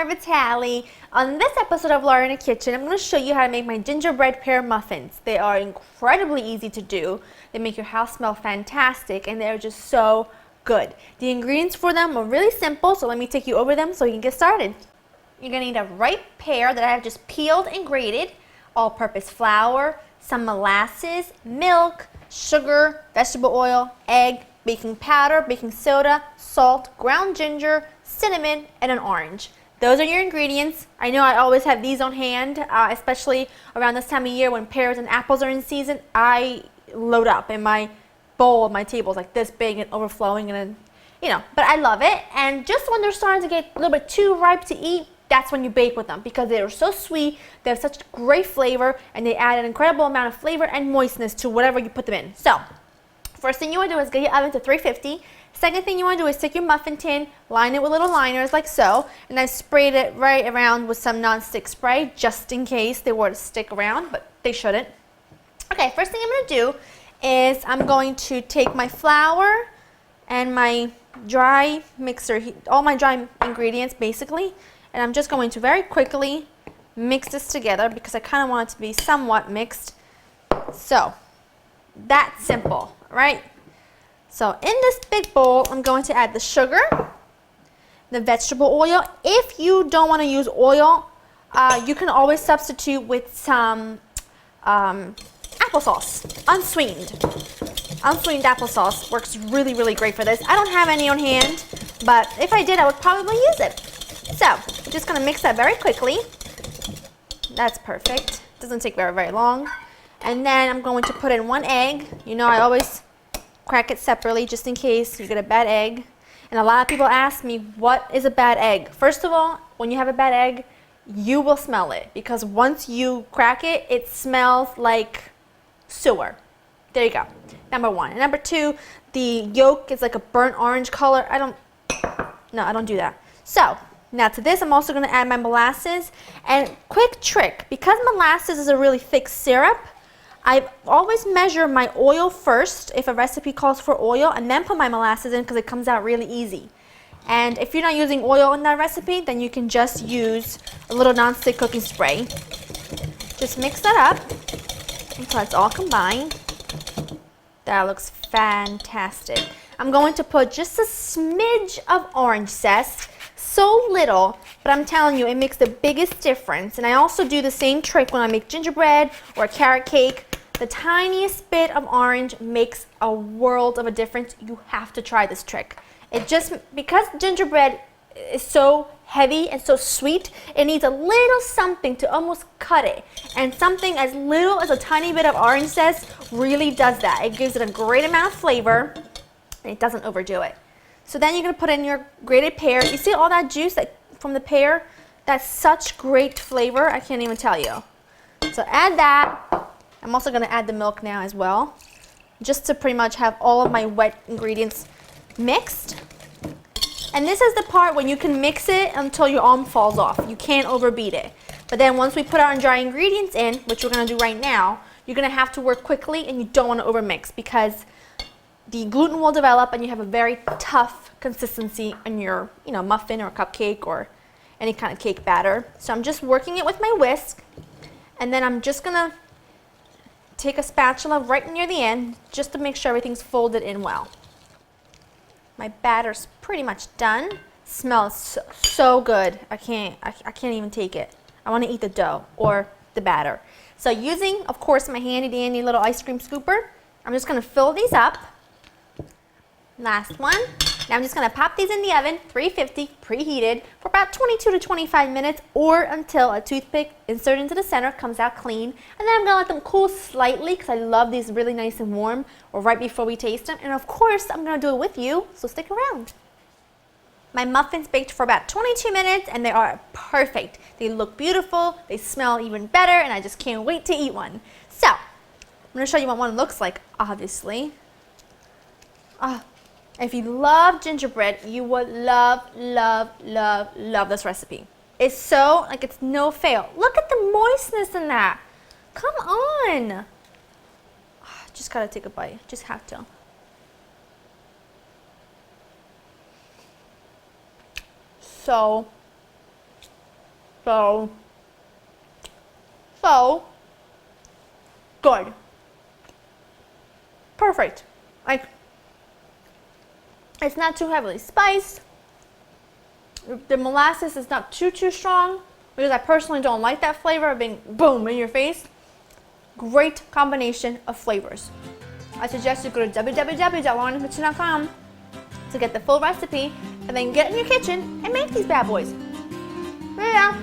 Summer Vitale. On this episode of Laura in the Kitchen, I'm going to show you how to make my gingerbread pear muffins. They are incredibly easy to do. They make your house smell fantastic and they're just so good. The ingredients for them are really simple, so let me take you over them so you can get started. You're going to need a ripe pear that I have just peeled and grated, all-purpose flour, some molasses, milk, sugar, vegetable oil, egg, baking powder, baking soda, salt, ground ginger, cinnamon, and an orange. Those are your ingredients. I know I always have these on hand, especially around this time of year when pears and apples are in season. I load up in my bowl, my table is like this big and overflowing, and then, you know, but I love it. And just when they're starting to get a little bit too ripe to eat, that's when you bake with them because they are so sweet, they have such great flavor, and they add an incredible amount of flavor and moistness to whatever you put them in. So, first thing you want to do is get your oven to 350. Second thing you want to do is take your muffin tin, line it with little liners like so, and I sprayed it right around with some non-stick spray just in case they were to stick around, but they shouldn't. Okay, first thing I'm going to do is I'm going to take my flour and my dry mixer, all my dry ingredients basically, and I'm just going to very quickly mix this together because I kind of want it to be somewhat mixed. So, that's simple, right? So in this big bowl, I'm going to add the sugar, the vegetable oil. If you don't want to use oil, you can always substitute with some applesauce, unsweetened. Unsweetened applesauce works really, really great for this. I don't have any on hand, but if I did, I would probably use it. So, I'm just going to mix that very quickly. That's perfect. Doesn't take very, very long. And then I'm going to put in one egg. You know, I always crack it separately just in case you get a bad egg. And a lot of people ask me, what is a bad egg? First of all, when you have a bad egg, you will smell it because once you crack it, it smells like sewer. There you go. Number one. And number two, the yolk is like a burnt orange color. I don't do that. So, now to this, I'm also going to add my molasses. And quick trick, because molasses is a really thick syrup, I always measure my oil first if a recipe calls for oil and then put my molasses in because it comes out really easy. And if you're not using oil in that recipe, then you can just use a little non-stick cooking spray. Just mix that up until it's all combined. That looks fantastic. I'm going to put just a smidge of orange zest. So little, but I'm telling you, it makes the biggest difference. And I also do the same trick when I make gingerbread or carrot cake. The tiniest bit of orange makes a world of a difference. You have to try this trick. It just, because gingerbread is so heavy and so sweet, it needs a little something to almost cut it. And something as little as a tiny bit of orange zest really does that. It gives it a great amount of flavor and it doesn't overdo it. So then you're going to put in your grated pear. You see all that juice from the pear? That's such great flavor, I can't even tell you. So add that. I'm also going to add the milk now as well, just to pretty much have all of my wet ingredients mixed. And this is the part when you can mix it until your arm falls off. You can't overbeat it. But then once we put our dry ingredients in, which we're going to do right now, you're going to have to work quickly and you don't want to overmix because the gluten will develop and you have a very tough consistency in your, muffin or cupcake or any kind of cake batter. So I'm just working it with my whisk, and then I'm just gonna take a spatula right near the end just to make sure everything's folded in well. My batter's pretty much done. Smells so good. I can't even take it. I want to eat the dough or the batter. So using, of course, my handy dandy little ice cream scooper, I'm just gonna fill these up. Last one. Now I'm just going to pop these in the oven, 350, preheated, for about 22 to 25 minutes or until a toothpick inserted into the center comes out clean. And then I'm going to let them cool slightly because I love these really nice and warm, or right before we taste them. And of course, I'm going to do it with you, so stick around. My muffins baked for about 22 minutes and they are perfect. They look beautiful, they smell even better, and I just can't wait to eat one. So, I'm going to show you what one looks like, obviously. If you love gingerbread, you would love, love, love, love this recipe. It's so, it's no fail. Look at the moistness in that. Come on. Just gotta take a bite, just have to. So So good. Perfect. Like, it's not too heavily spiced. The molasses is not too strong, because I personally don't like that flavor of being boom in your face. Great combination of flavors. I suggest you go to www.laurenkitchen.com to get the full recipe and then get in your kitchen and make these bad boys. Yeah.